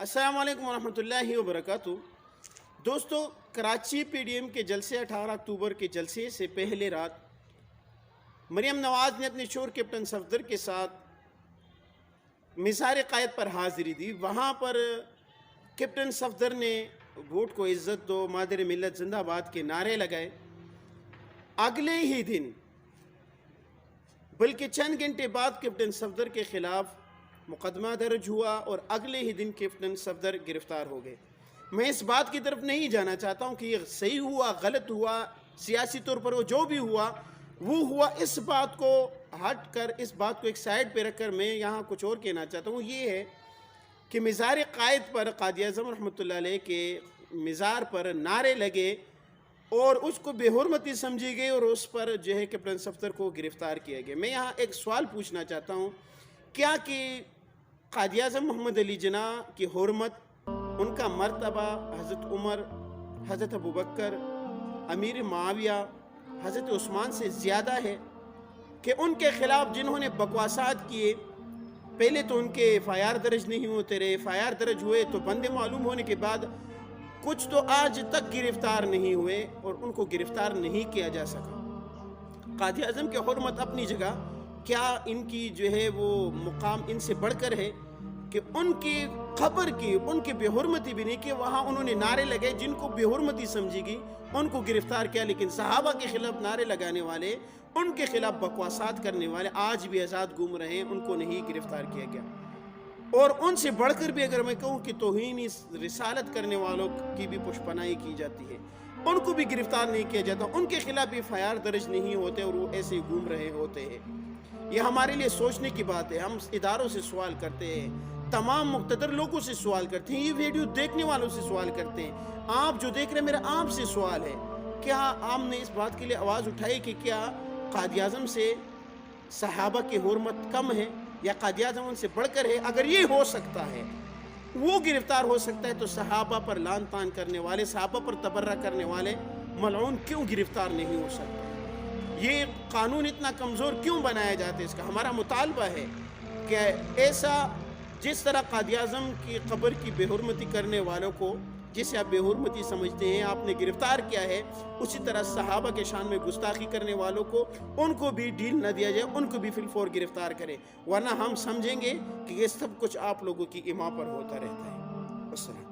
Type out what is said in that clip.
السلام علیکم ورحمۃ اللہ وبرکاتہ۔ دوستو، کراچی پی ڈی ایم کے جلسے 18 اکتوبر کے جلسے سے پہلے رات مریم نواز نے اپنے شور کیپٹن صفدر کے ساتھ مزار قائد پر حاضری دی۔ وہاں پر کیپٹن صفدر نے ووٹ کو عزت دو، مادر ملت زندہ باد کے نعرے لگائے۔ اگلے ہی دن بلکہ چند گھنٹے بعد کیپٹن صفدر کے خلاف مقدمہ درج ہوا اور اگلے ہی دن کیپٹن صفدر گرفتار ہو گئے۔ میں اس بات کی طرف نہیں جانا چاہتا ہوں کہ یہ صحیح ہوا، غلط ہوا، سیاسی طور پر وہ جو بھی ہوا وہ ہوا۔ اس بات کو ہٹ کر، اس بات کو ایک سائیڈ پہ رکھ کر میں یہاں کچھ اور کہنا چاہتا ہوں۔ یہ ہے کہ مزار قائد پر قائد اعظم رحمۃ اللہ علیہ کے مزار پر نعرے لگے اور اس کو بے حرمتی سمجھی گئی اور اس پر جو ہے کیپٹن صفدر کو گرفتار کیا گیا۔ میں یہاں ایک سوال پوچھنا چاہتا ہوں، کیا کہ قائد اعظم محمد علی جناح کی حرمت، ان کا مرتبہ حضرت عمر، حضرت ابوبکر، امیر معاویہ، حضرت عثمان سے زیادہ ہے کہ ان کے خلاف جنہوں نے بکواسات کیے، پہلے تو ان کے ایف آئی آر درج نہیں ہوتے رہے، ایف آئی آر درج ہوئے تو بندے معلوم ہونے کے بعد کچھ تو آج تک گرفتار نہیں ہوئے اور ان کو گرفتار نہیں کیا جا سکا۔ قائد اعظم کی حرمت اپنی جگہ، کیا ان کی جو ہے وہ مقام ان سے بڑھ کر ہے کہ ان کی قبر کی، ان کی بے حرمتی بھی نہیں کہ وہاں انہوں نے نعرے لگے، جن کو بے حرمتی سمجھی گئی ان کو گرفتار کیا، لیکن صحابہ کے خلاف نعرے لگانے والے، ان کے خلاف بکواسات کرنے والے آج بھی آزاد گھوم رہے ہیں، ان کو نہیں گرفتار کیا گیا۔ اور ان سے بڑھ کر بھی اگر میں کہوں کہ توہین رسالت کرنے والوں کی بھی پشپناہی کی جاتی ہے، ان کو بھی گرفتار نہیں کیا جاتا، ان کے خلاف ایف آئی آر درج نہیں ہوتے اور وہ ایسے ہی گھوم رہے ہوتے ہیں۔ یہ ہمارے لیے سوچنے کی بات ہے۔ ہم اداروں سے سوال کرتے ہیں، تمام مقتدر لوگوں سے سوال کرتے ہیں، یہ ویڈیو دیکھنے والوں سے سوال کرتے ہیں، آپ جو دیکھ رہے ہیں، میرا آپ سے سوال ہے، کیا آپ نے اس بات کے لیے آواز اٹھائی کہ کیا قائد اعظم سے صحابہ کی حرمت کم ہے یا قائد اعظم ان سے بڑھ کر ہے؟ اگر یہ ہو سکتا ہے، وہ گرفتار ہو سکتا ہے، تو صحابہ پر لعن طعن کرنے والے، صحابہ پر تبرہ کرنے والے ملعون کیوں گرفتار نہیں ہو سکتے؟ یہ قانون اتنا کمزور کیوں بنایا جاتا ہے؟ اس کا ہمارا مطالبہ ہے کہ ایسا، جس طرح قائد اعظم کی قبر کی بے حرمتی کرنے والوں کو، جسے آپ بے حرمتی سمجھتے ہیں، آپ نے گرفتار کیا ہے، اسی طرح صحابہ کے شان میں گستاخی کرنے والوں کو، ان کو بھی ڈیل نہ دیا جائے، ان کو بھی فی الفور گرفتار کرے، ورنہ ہم سمجھیں گے کہ یہ سب کچھ آپ لوگوں کی ایما پر ہوتا رہتا ہے۔ السلام۔